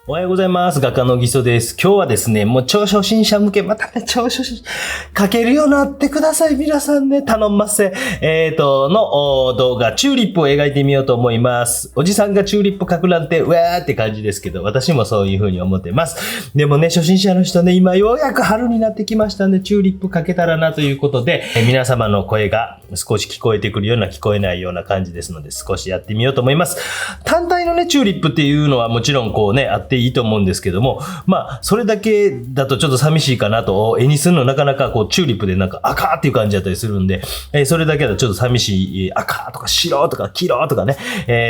おはようございます。画家のぎそです。今日はですね、もう超初心者向け、またね、超初心者、描けるようになってください。皆さんね、頼んますの動画、チューリップを描いてみようと思います。おじさんがチューリップ描くなんて、うわーって感じですけど、私もそういう風に思ってます。でもね、初心者の人ね、今ようやく春になってきましたんで、チューリップ描けたらなということで、皆様の声が少し聞こえてくるような、聞こえないような感じですので、少しやってみようと思います。単体のね、チューリップっていうのはもちろんこうね、あっていいと思うんですけども、まあ、それだけだとちょっと寂しいかなと、絵にするのなかなかこう、チューリップでなんか赤っていう感じだったりするんで、それだけだとちょっと寂しい、赤とか白とか黄色とかね、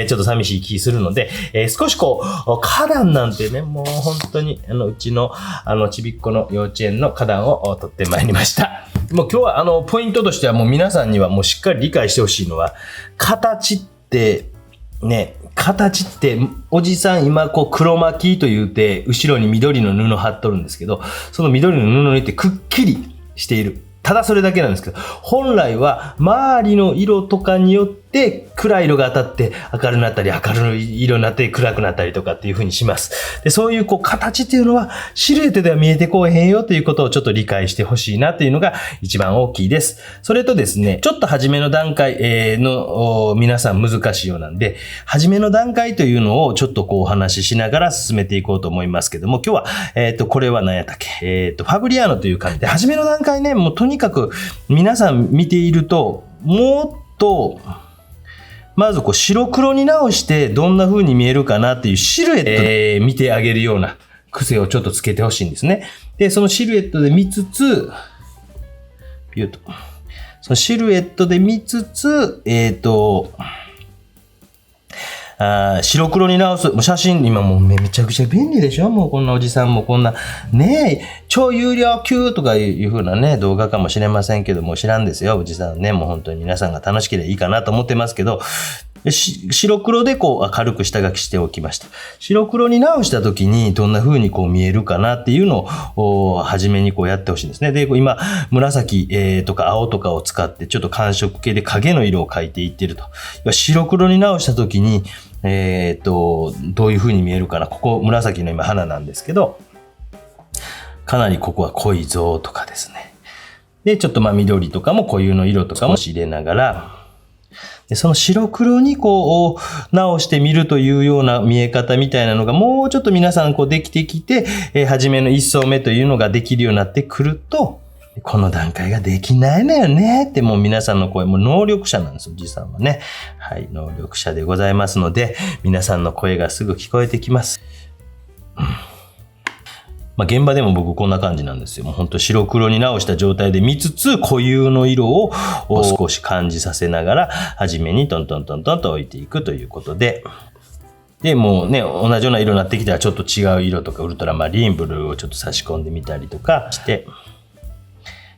ちょっと寂しい気するので、少しこう、花壇なんてね、もう本当に、うちの、ちびっこの幼稚園の花壇を取ってまいりました。もう今日はポイントとしてはもう皆さんにはもうしっかり理解してほしいのは、形って、ね、形って、おじさん今こう黒巻きと言うて、後ろに緑の布貼っとるんですけど、その緑の布にってくっきりしている。ただそれだけなんですけど、本来は周りの色とかによって暗い色が当たって明るくなったり、明るい色になって暗くなったりとかっていう風にします。で、そういうこう形っていうのはシルエットでは見えてこうへんよということをちょっと理解してほしいなというのが一番大きいです。それとですね、ちょっと初めの段階の皆さん難しいようなんで、初めの段階というのをちょっとこうお話ししながら進めていこうと思いますけども、今日はこれは何やったっけ、ファブリアーノという感じで、初めの段階ね、もうとにかく皆さん見ていると、もっとまずこう白黒に直してどんな風に見えるかなっていうシルエットで見てあげるような癖をちょっとつけてほしいんですね。で、そのシルエットで見つつ、ピューと。そのシルエットで見つつ、白黒に直す。もう写真、今もうめちゃくちゃ便利でしょ？もうこんなおじさんもこんな、ねえ、超有料級とかいう風なね、動画かもしれませんけども、知らんですよ。おじさんね、もう本当に皆さんが楽しければいいかなと思ってますけど、白黒でこう軽く下書きしておきました。白黒に直した時にどんな風にこう見えるかなっていうのを初めにこうやってほしいんですね。で、今紫、とか青とかを使ってちょっと寒色系で影の色を描いていってると。白黒に直した時にどういう風に見えるかな。ここ紫の今花なんですけど、かなりここは濃い象とかですね。で、ちょっと緑とかも固有の色とかも入れながら、でその白黒にこう直してみるというような見え方みたいなのがもうちょっと皆さんこうできてきて、初めの一層目というのができるようになってくると、この段階ができないのよねってもう皆さんの声、もう能力者なんです、おじさんはね。はい、能力者でございますので、皆さんの声がすぐ聞こえてきます。現場でも僕こんな感じなんですよ。もうほんと白黒に直した状態で見つつ、固有の色を少し感じさせながら、初めにトントントントンと置いていくということで、で、もうね、同じような色になってきたらちょっと違う色とか、ウルトラマリンブルーをちょっと差し込んでみたりとかして、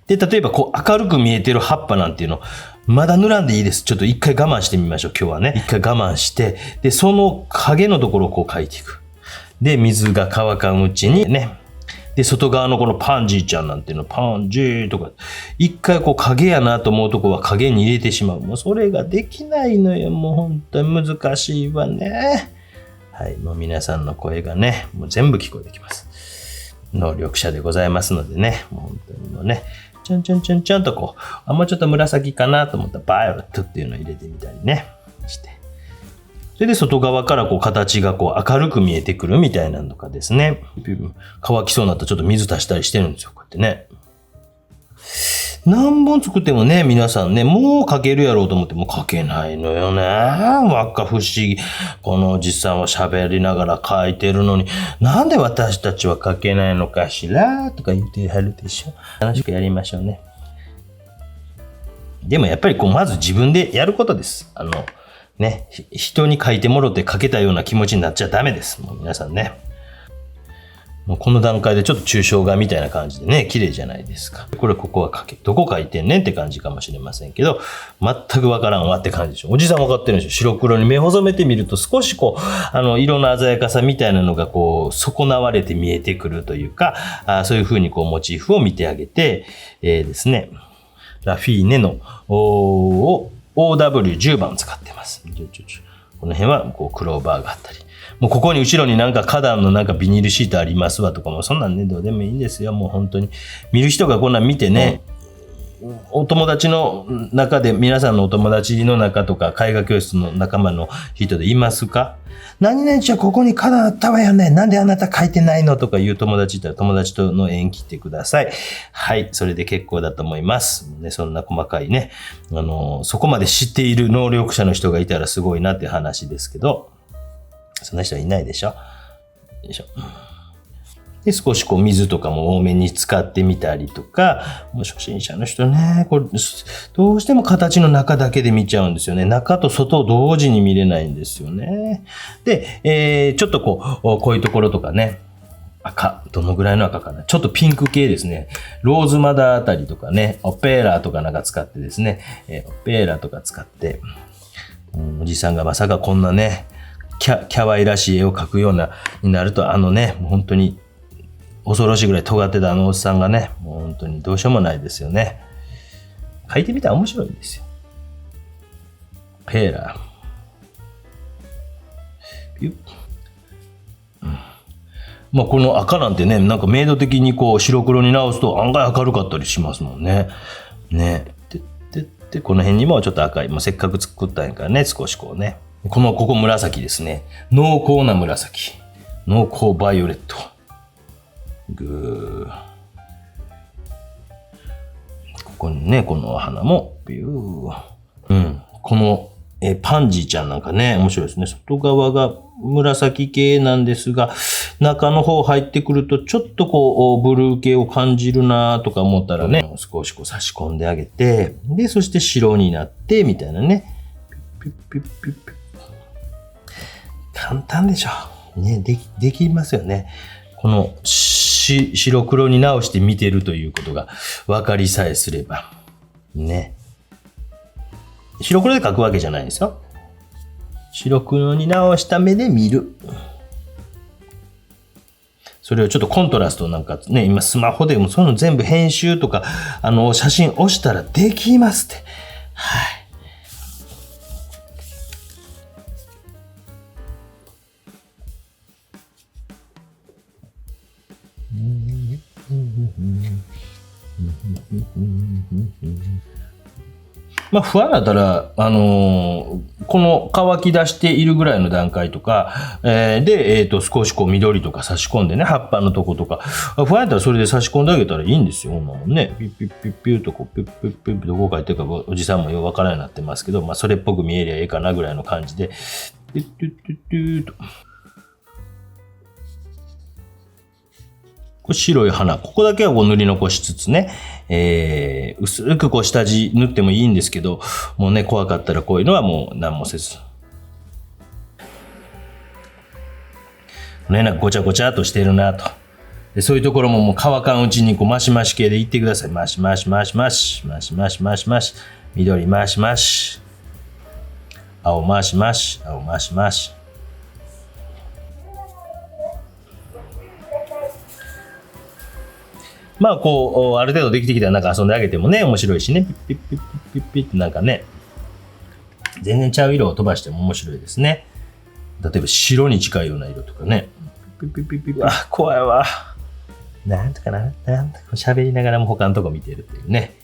で、例えばこう明るく見えてる葉っぱなんていうの、まだ塗らんでいいです。ちょっと一回我慢してみましょう、今日はね。一回我慢して、で、その影のところをこう描いていく。で、水が乾かんうちにね、で、外側のこのパンジーちゃんなんていうの、パンジーとか、一回こう影やなと思うとこは影に入れてしまう。もうそれができないのよ。もう本当に難しいわね。はい、もう皆さんの声がね、もう全部聞こえてきます。能力者でございますのでね、もう本当にもうね、ちょんちょんちょんちょんとこう、もうちょっと紫かなと思ったらバイオレットっていうのを入れてみたりね、して。それで外側からこう形がこう明るく見えてくるみたいなのとかですね。乾きそうになったらちょっと水足したりしてるんですよ。こうやってね。何本作ってもね、皆さんね、もう描けるやろうと思っても描けないのよね。わっか不思議。このおじさんは喋りながら描いてるのに、なんで私たちは描けないのかしらとか言ってはるでしょ。楽しくやりましょうね。でもやっぱりこう、まず自分でやることです。ね、人に書いてもろて書けたような気持ちになっちゃダメです。もう皆さんね。もうこの段階でちょっと抽象画みたいな感じでね、綺麗じゃないですか。ここはどこ書いてんねんって感じかもしれませんけど、全くわからんわって感じでしょ。おじさんわかってるんでしょ。白黒に目細めてみると少しこう、色の鮮やかさみたいなのがこう、損なわれて見えてくるというか、そういう風にこう、モチーフを見てあげて、ですね、ラフィーネのOW10 番使ってます。この辺はこうクローバーがあったり。もうここに後ろになんか花壇のなんかビニールシートありますわとかも、そんなんね、どうでもいいんですよ。もう本当に。見る人がこんなん見てね、お友達の中で、皆さんのお友達の中とか、絵画教室の仲間の人でいますか？何々ちゃんここに花壇あったわよね。なんであなた描いてないのとかいう友達いたら友達との縁切ってください。はい。それで結構だと思います。ね、そんな細かいね。そこまで知っている能力者の人がいたらすごいなって話ですけど、そんな人はいないでしょ。よいしょ。で、少しこう水とかも多めに使ってみたりとか、もう初心者の人ね、これ、どうしても形の中だけで見ちゃうんですよね。中と外を同時に見れないんですよね。で、ちょっとこういうところとかね、赤、どのぐらいの赤かな。ちょっとピンク系ですね。ローズマダーあたりとかね、オペーラーとかなんか使ってですね、オペーラーとか使って、おじさんがまさかこんなね、キャワイらしい絵を描くような、になると、もう本当に、恐ろしいぐらい尖ってたおっさんがね、もう本当にどうしようもないですよね。書いてみたら面白いんですよ。ペーラー。ピュッ。まあこの赤なんてね、なんか明度的にこう白黒に直すと案外明るかったりしますもんね。ね。で、この辺にもちょっと赤い。もうせっかく作ったんやからね、少しこうね。ここ紫ですね。濃厚な紫。濃厚バイオレット。グー。ここにね、この花も、ビュー。うん。この、パンジーちゃんなんかね、面白いですね。外側が紫系なんですが、中の方入ってくると、ちょっとこう、ブルー系を感じるなとか思ったらね、少しこう差し込んであげて、で、そして白になって、みたいなね。ピュッピュッピュッピュッ。簡単でしょ。ね、できますよね。この、白黒に直して見てるということが分かりさえすれば。ね。白黒で描くわけじゃないんですよ。白黒に直した目で見る。それをちょっとコントラストなんかね、今スマホでもそういうの全部編集とか、写真押したらできますって。はい。まあ、不安だったら、この乾き出しているぐらいの段階とか、で、少しこう緑とか差し込んでね、葉っぱのとことか、不安だったらそれで差し込んであげたらいいんですよ、こんなもんね。ピッピッピッピューとこう、ピッピッピッピどこ書いてるかおじさんもよくわからないようになってますけど、まあ、それっぽく見えりゃええかなぐらいの感じで、ピッピッピッピューと。これ白い花。ここだけはこう塗り残しつつね、薄くこう下地塗ってもいいんですけど、もうね、怖かったらこういうのはもう何もせず。ね、なんかごちゃごちゃっとしてるなと。でそういうところももう乾かんうちにこうマシマシ系でいってください。マシマシマシマシ。マシマシマシマシ。緑マシマシ。青マシマシ。青マシマシ。まあ、こう、ある程度できてきたらなんか遊んであげてもね、面白いしね。ピッピッピッピッピッピッってなんかね、全然ちゃう色を飛ばしても面白いですね。例えば白に近いような色とかね。ピッピッピッピッピッ。あ、怖いわ。なんとかな。喋りながらも他のとこ見てるっていうね。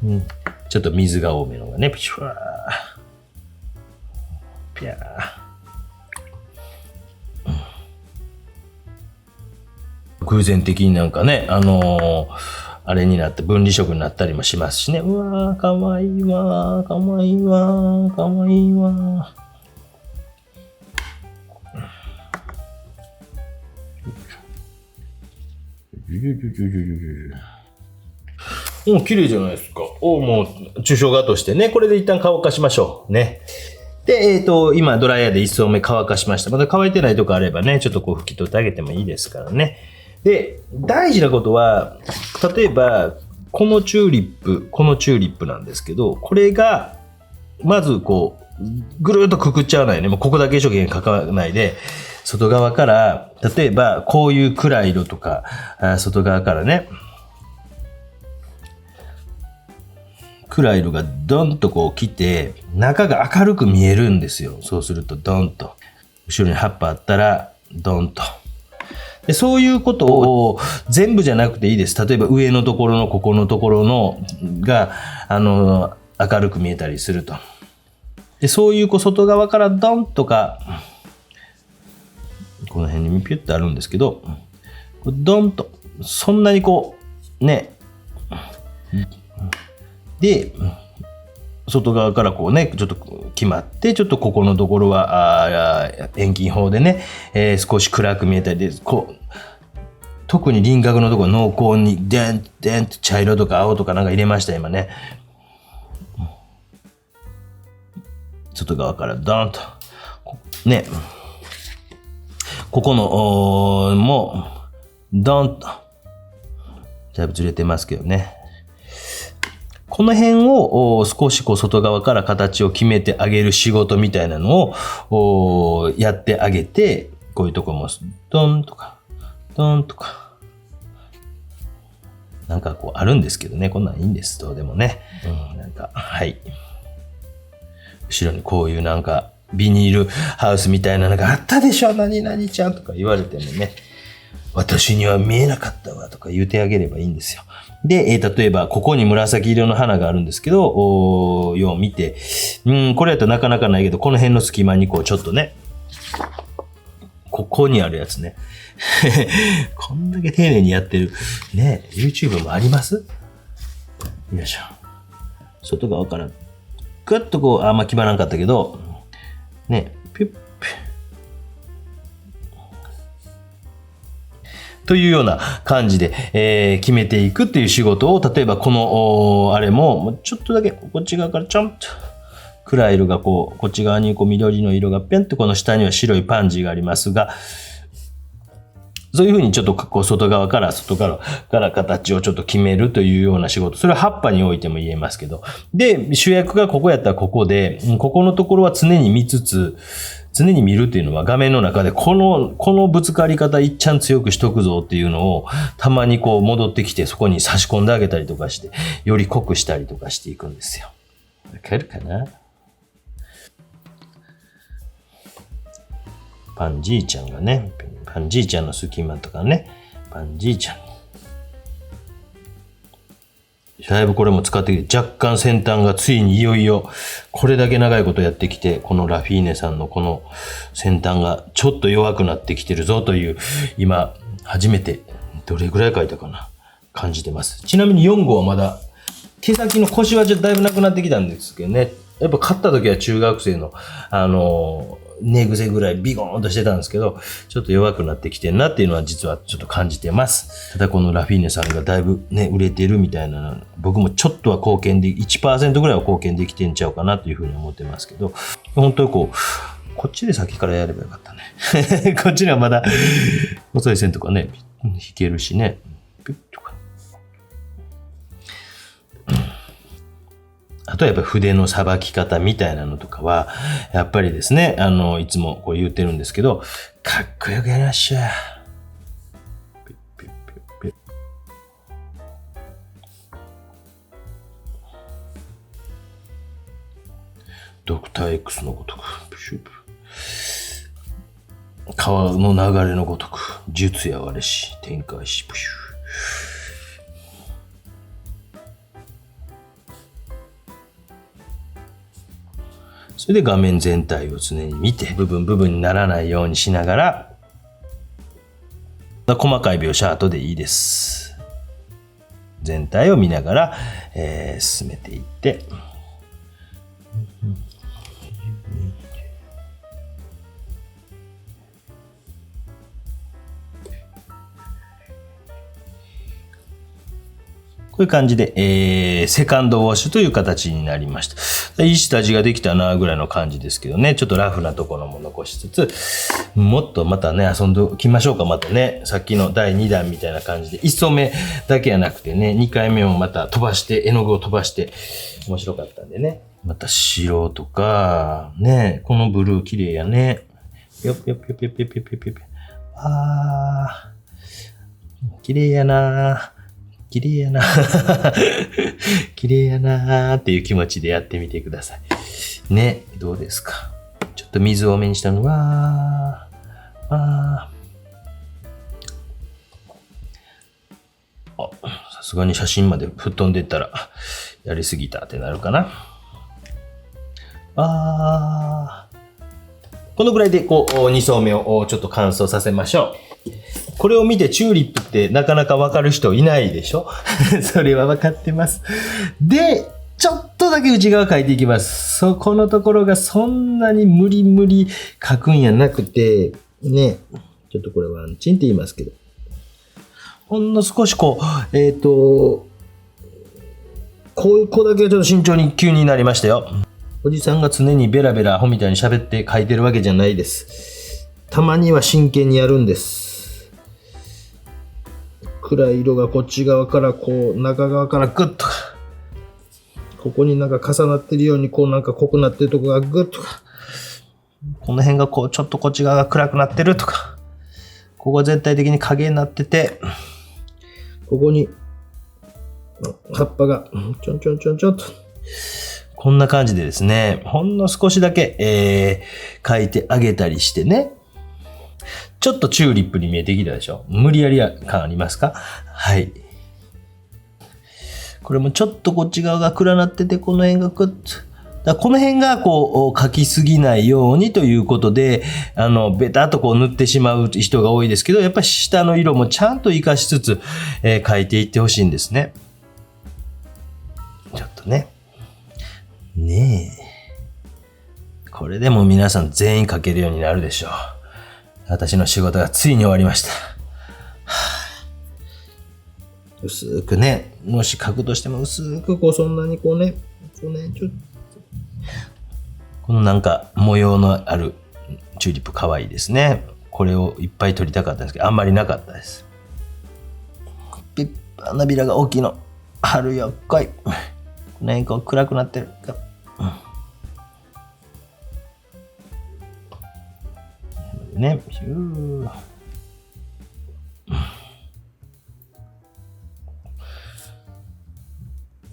うん。ちょっと水が多めのがね。ピシュワー。ピャー。偶然的になんかね、あれになって分離色になったりもしますしね。うわー、かわいいわー、かわいいわー、かわいいわー。もう綺麗じゃないですか。もう抽象画としてね、これで一旦乾かしましょう。ね。で、今ドライヤーで一層目乾かしました。まだ乾いてないとこあればね、ちょっとこう拭き取ってあげてもいいですからね。で、大事なことは、例えば、このチューリップなんですけど、これが、まずこう、ぐるーっとくくっちゃわないね。もうここだけ一生懸命描かないで、外側から、例えば、こういう暗い色とか、外側からね、暗い色がドンとこう来て、中が明るく見えるんですよ。そうするとドンと。後ろに葉っぱあったら、ドンと。でそういうことを全部じゃなくていいです。例えば上のところのここのところのが、明るく見えたりすると。でそういう外側からドンとか、この辺にピュッとあるんですけど、ドンと、そんなにね、で、外側からちょっと決まって、ちょっとここのところは、遠近法でね、少し暗く見えたりで、特に輪郭のところ濃厚に、デンデンと茶色とか青とかなんか入れました、今ね。外側からドンと。ね。ここの、も、ドンと。だいぶずれてますけどね。この辺を少し外側から形を決めてあげる仕事みたいなのをやってあげて、こういうとこもドンとか、ドンとか。なんかあるんですけどね、こんなんいいんです、どうでもね。なんか、はい。後ろにこういうなんかビニールハウスみたいなのがあったでしょ、何々ちゃんとか言われてもね、私には見えなかったわとか言ってあげればいいんですよ。で、例えばここに紫色の花があるんですけど、よう見て、これやとなかなかないけど、この辺の隙間にちょっとね、ここにあるやつね。こんだけ丁寧にやってる。ね、YouTube もあります？よいしょ。外側からぐっとあんま決まらんかったけど、ね、ピュッピュッ。というような感じで、決めていくっていう仕事を、例えばこの、あれも、ちょっとだけ、こっち側からちょんと、暗い色がこっち側に緑の色がぴょんとこの下には白いパンジーがありますが、そういうふうにちょっと外側から形をちょっと決めるというような仕事。それは葉っぱにおいても言えますけど。で、主役がここやったらここで、ここのところは常に見つつ、常に見るっていうのは画面の中でこのぶつかり方いっちゃん強くしとくぞっていうのをたまに戻ってきてそこに差し込んであげたりとかして、より濃くしたりとかしていくんですよ。わかるかな？パンジーちゃんがね、パンジーちゃんの隙間とかね、パンジーちゃん。だいぶこれも使ってきて、若干先端がついにいよいよ、これだけ長いことやってきて、このラフィーネさんのこの先端がちょっと弱くなってきてるぞという、今、初めて、どれぐらい書いたかな、感じてます。ちなみに4号はまだ、毛先の腰はだいぶなくなってきたんですけどね、やっぱ買った時は中学生の、寝癖ぐらいビゴーンとしてたんですけど、ちょっと弱くなってきてるなっていうのは実はちょっと感じてます。ただこのラフィーネさんがだいぶね、売れてるみたいな、僕もちょっとは貢献で、1% ぐらいは貢献できてんちゃうかなというふうに思ってますけど、本当にこっちで先からやればよかったね。こっちにはまだ、細い線とかね、弾けるしね。ピュッとか。あとはやっぱり筆のさばき方みたいなのとかは、やっぱりですね、いつも言ってるんですけど、かっこよくやりましょう。ピッピッピッピッ。ドクター X のごとく、川の流れのごとく、術やわれし、展開し、プシュー。それで画面全体を常に見て、部分にならないようにしながら、細かい描写後でいいです。全体を見ながら、進めていって、こういう感じで、セカンドウォッシュという形になりました。いい下地ができたなぐらいの感じですけどね、ちょっとラフなところも残しつつ、もっとまたね、遊んでおきましょうか、またね。さっきの第2弾みたいな感じで、1層目だけじゃなくてね、2回目もまた飛ばして、絵の具を飛ばして、面白かったんでね。また白とか、ね、このブルー綺麗やね。ぴょぴょぴょぴょぴょぴょぴょぴょ。あー、綺麗やなー。綺麗やな綺麗やなーっていう気持ちでやってみてください。ね、どうですか？ちょっと水多めにしたのは、さすがに写真まで吹っ飛んでったら、やりすぎたってなるかな。このぐらいで、こう、2層目をちょっと乾燥させましょう。これを見てチューリップってなかなかわかる人いないでしょそれはわかってます。で、ちょっとだけ内側描いていきます。そこのところがそんなに無理無理描くんやなくて、ね、ちょっとこれはチンって言いますけど、ほんの少しこう、こういう子だけちょっと慎重に急になりましたよ。おじさんが常にベラベラアホみたいに喋って描いてるわけじゃないです。たまには真剣にやるんです。暗い色がこっち側からこう、中側からグッと。ここになんか重なってるように、こうなんか濃くなってるとこがグッとか。この辺がこう、ちょっとこっち側が暗くなってるとか。ここ全体的に影になってて、ここに葉っぱがちょんちょんちょんちょんと。こんな感じでですね、ほんの少しだけ、描いてあげたりしてね。ちょっとチューリップに見えてきたでしょ？無理やり感ありますか？はい。これもちょっとこっち側が暗なってて、この辺がクッと。この辺がこう描きすぎないようにということで、ベタっとこう塗ってしまう人が多いですけど、やっぱり下の色もちゃんと活かしつつ、描いていってほしいんですね。ちょっとね。ねえ。これでも皆さん全員描けるようになるでしょう。私の仕事がついに終わりました。薄くね、もし描くとしても薄くこうそんなにこうね、このなんか模様のあるチューリップ可愛いですね。これをいっぱい撮りたかったんですけど、あんまりなかったです。花びらが大きいの。春よっこい。この辺こう暗くなってる。ね、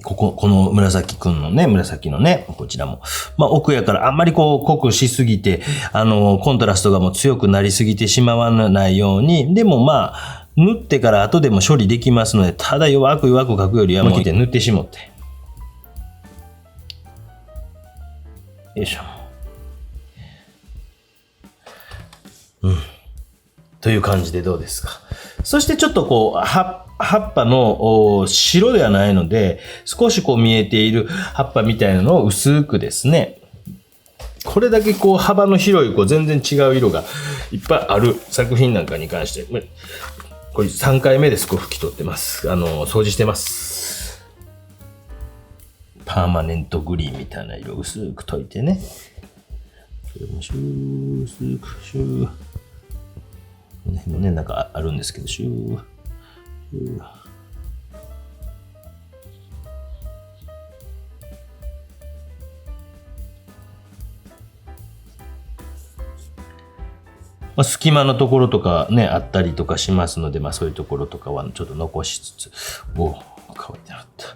この紫くんのね、紫のね、こちらも。まあ、奥やからあんまりこう濃くしすぎて、コントラストがもう強くなりすぎてしまわないように、でもまあ、塗ってから後でも処理できますので、ただ弱く描くよりはもう塗ってしもって。よいしょ。という感じでどうですか。そしてちょっとこう、葉っぱの白ではないので、少しこう見えている葉っぱみたいなのを薄くですね、これだけこう幅の広いこう全然違う色がいっぱいある作品なんかに関して、これ3回目ですこう拭き取ってます。掃除してます。パーマネントグリーンみたいな色を薄く溶いてね。それも薄くシュー。この辺もね、なんかあるんですけど、シュー。まあ、隙間のところとかね、あったりとかしますので、まあそういうところとかはちょっと残しつつ、乾いてなかった。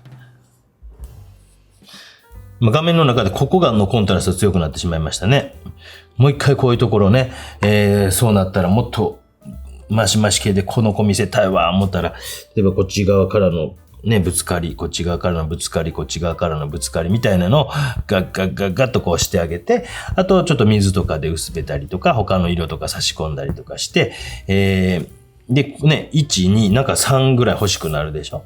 まあ、画面の中でここがコントラスト強くなってしまいましたね。もう一回こういうところね、そうなったらもっとマシマシ系でこの子見せたいわ思ったら、例えばこっち側からのね、ぶつかり、こっち側からのぶつかり、こっち側からのぶつかりみたいなのをガッとこうしてあげて、あとちょっと水とかで薄めたりとか、他の色とか差し込んだりとかして、で、ね、1、2、なんか3ぐらい欲しくなるでしょ。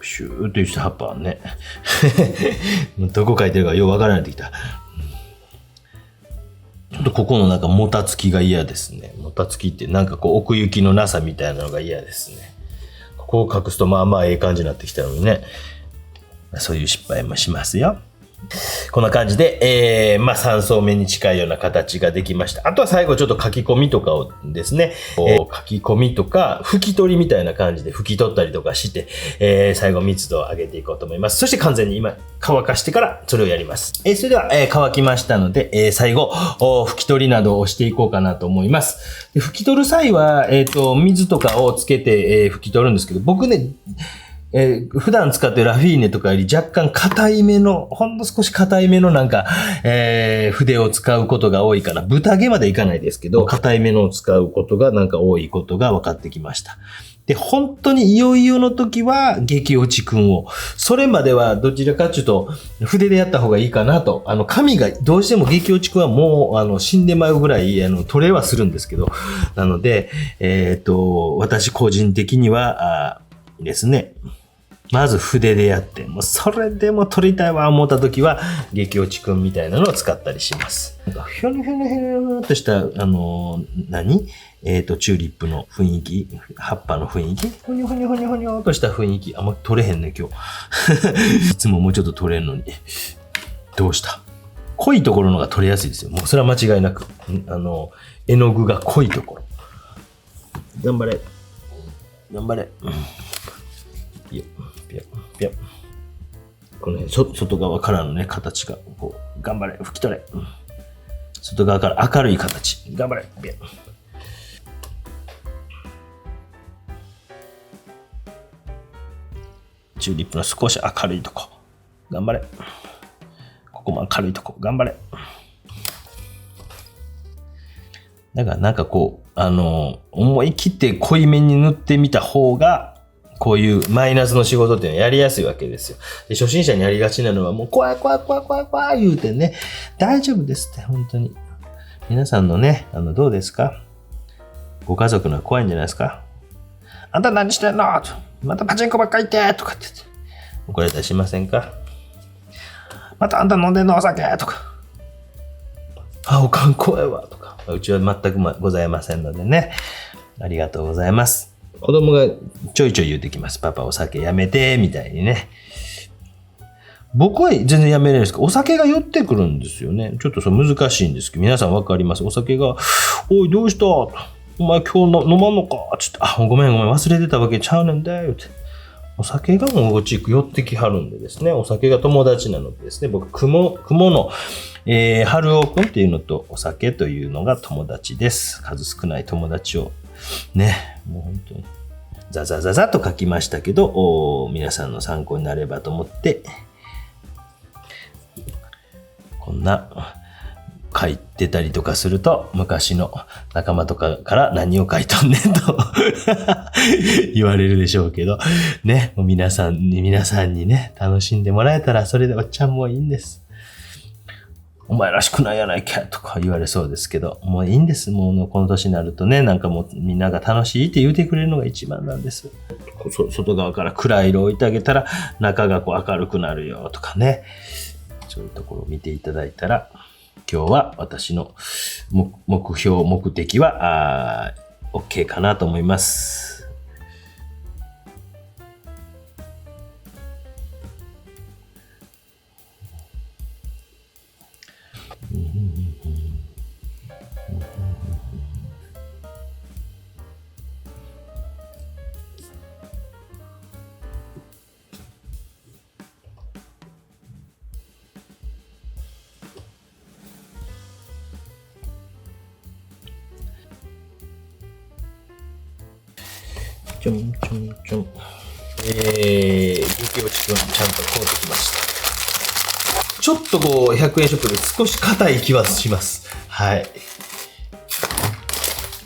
シューッとした葉っぱはね。どこ書いてるかよくわからないできた。ちょっとここのなんかもたつきが嫌ですね。もたつきってなんかこう奥行きのなさみたいなのが嫌ですね。ここを隠すとまあまあええ感じになってきたのにね。そういう失敗もしますよ。こんな感じで、まあ3層目に近いような形ができました。あとは最後ちょっと書き込みとかをですね、書き込みとか拭き取りみたいな感じで拭き取ったりとかして、最後密度を上げていこうと思います。そして完全に今乾かしてからそれをやります。それでは、乾きましたので、最後拭き取りなどをしていこうかなと思います。で拭き取る際は、水とかをつけて、拭き取るんですけど、僕ね、普段使ってるラフィーネとかより若干硬いめの、ほんの少し硬いめのなんか、筆を使うことが多いから、豚毛までいかないですけど、硬いめのを使うことがなんか多いことが分かってきました。で、本当にいよいよの時は、激落ちくんを。それまではどちらかというと、筆でやった方がいいかなと。紙が、どうしても激落ちくんはもう、死んでまうぐらい、取れはするんですけど。なので、私個人的には、ですね。まず筆でやって、もうそれでも撮りたいわ思った時は、激落ちくんみたいなのを使ったりします。なんかひょにひょにひょにとした、チューリップの雰囲気、葉っぱの雰囲気、ほにょほにょほにょほにょとした雰囲気、あんま撮れへんね、今日。いつももうちょっと撮れんのに。どうした？濃いところのが撮れやすいですよ。もうそれは間違いなく。絵の具が濃いところ。頑張れ。頑張れ。ピヨピヨピヨ。この辺、外側からのね、形が、こう、頑張れ、拭き取れ。外側から明るい形。頑張れ。ピヨ。チューリップの少し明るいとこ。頑張れ。ここも明るいとこ。頑張れ。だからなんかこう、思い切って濃いめに塗ってみた方が、こういうマイナスの仕事っていうのはやりやすいわけですよ。で、初心者にやりがちなのはもう怖い怖い怖い怖い怖い言うてね、大丈夫ですって、本当に。皆さんのね、どうですか？ご家族のは怖いんじゃないですか？あんた何してんの？またパチンコばっかり行ってとかって言って怒られたりしませんか？またあんた飲んでんのお酒とか。あ、おかん怖いわとか。うちは全くございませんのでね。ありがとうございます。子供がちょいちょい言ってきます。パパお酒やめて、みたいにね。僕は全然やめれないですけど、お酒が寄ってくるんですよね。ちょっと難しいんですけど、皆さんわかります。お酒が、おい、どうした？お前今日飲まんのか？ちょっと、あ、ごめん忘れてたわけちゃうねんだよって。お酒がもうち寄ってきはるんでですね。お酒が友達なのでですね。僕、雲の、春尾くんっていうのとお酒というのが友達です。数少ない友達をね、もう本当にザザザザと書きましたけど、皆さんの参考になればと思って、こんな書いてたりとかすると、昔の仲間とかから何を書いとんねんと言われるでしょうけど、ね、もう皆さんにね、楽しんでもらえたらそれでおっちゃんもいいんです。お前らしくないやないかとか言われそうですけど、もういいんです。もうこの年になるとね、なんかもうみんなが楽しいって言うてくれるのが一番なんです。外側から暗い色を置いてあげたら中がこう明るくなるよとかね。そういうところを見ていただいたら、今日は私の目的はOK かなと思います。ちょんちょんちょん。激落ちくんちゃんと買うてきました。ちょっとこう100円ショップで少し硬い気はします。はい。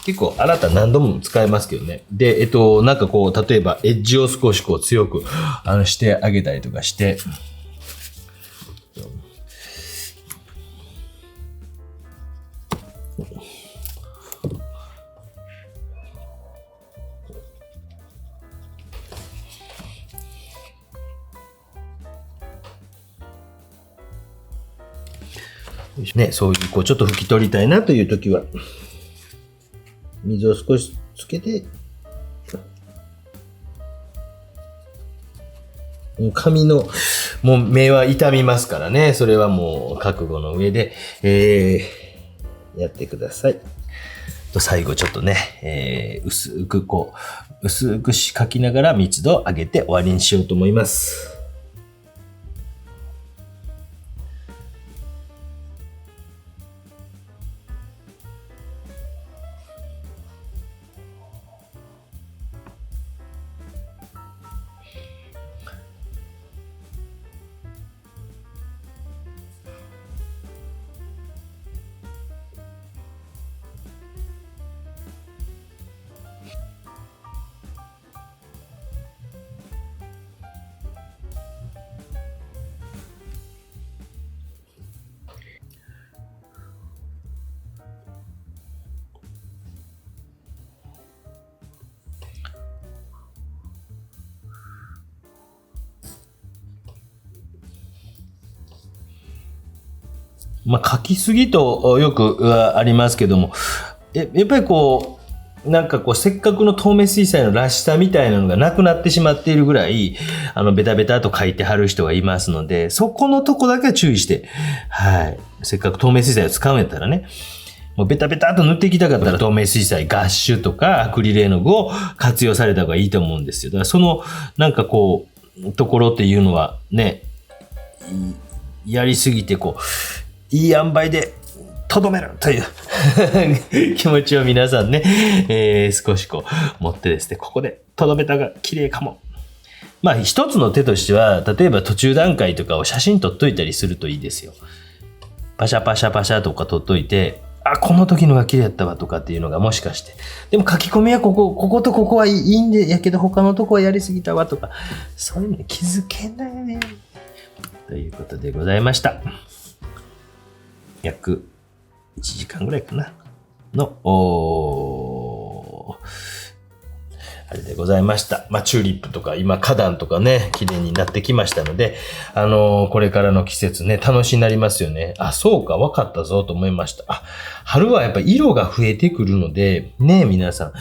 結構あなた何度も使えますけどね。で、なんかこう例えばエッジを少しこう強くしてあげたりとかして。ね、そういうこうちょっと拭き取りたいなという時は水を少しつけて、髪のもう目は痛みますからね。それはもう覚悟の上で、やってください。最後ちょっとね、薄く書きながら密度を上げて終わりにしようと思います。まあ、書きすぎとよくありますけども、やっぱりこう、なんかこう、せっかくの透明水彩のらしさみたいなのがなくなってしまっているぐらい、ベタベタと書いてはる人がいますので、そこのとこだけは注意して、はい。せっかく透明水彩を使うんやったらね、もうベタベタと塗っていきたかったら透明水彩、ガッシュとかアクリル絵の具を活用された方がいいと思うんですよ。だからその、なんかこう、ところっていうのはね、やりすぎてこう、いい塩梅でとどめるという気持ちを皆さんね、少しこう持ってですね、ここでとどめたが綺麗かも。まあ一つの手としては、例えば途中段階とかを写真撮っといたりするといいですよ。パシャパシャパシャとか撮っといて、あ、この時のが綺麗やったわとかっていうのがもしかして。でも書き込みはこことここはいいんで、やけど他のとこはやりすぎたわとか、そういうの気づけないね。ということでございました。約1時間ぐらいかなの、あれでございました。まあ、チューリップとか、今、花壇とかね、綺麗になってきましたので、これからの季節ね、楽しになりますよね。あ、そうか、わかったぞ、と思いました。あ、春はやっぱり色が増えてくるので、ね、皆さん、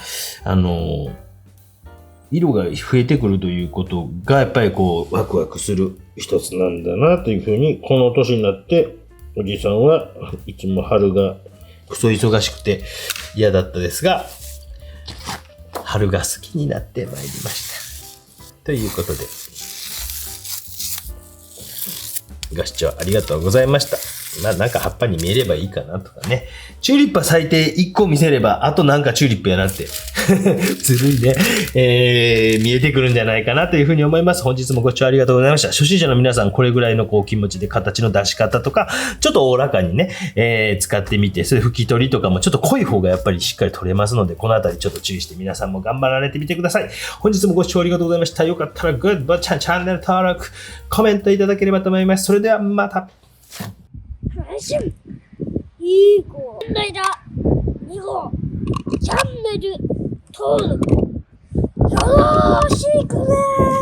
色が増えてくるということが、やっぱりこう、ワクワクする一つなんだな、というふうに、この年になって、おじさんはいつも春がクソ忙しくて嫌だったですが、春が好きになってまいりました。ということで、ご視聴ありがとうございました。まあなんか葉っぱに見えればいいかなとかね。チューリップは最低1個見せれば、あとなんかチューリップやなって。ずるいね。見えてくるんじゃないかなというふうに思います。本日もご視聴ありがとうございました。初心者の皆さん、これぐらいのこう気持ちで形の出し方とか、ちょっとおおらかにね、使ってみて、それ拭き取りとかもちょっと濃い方がやっぱりしっかり取れますので、このあたりちょっと注意して皆さんも頑張られてみてください。本日もご視聴ありがとうございました。よかったらグッドチャンネル登録、コメントいただければと思います。それではまた。1号、2号、チャンネル登録よろしくねー。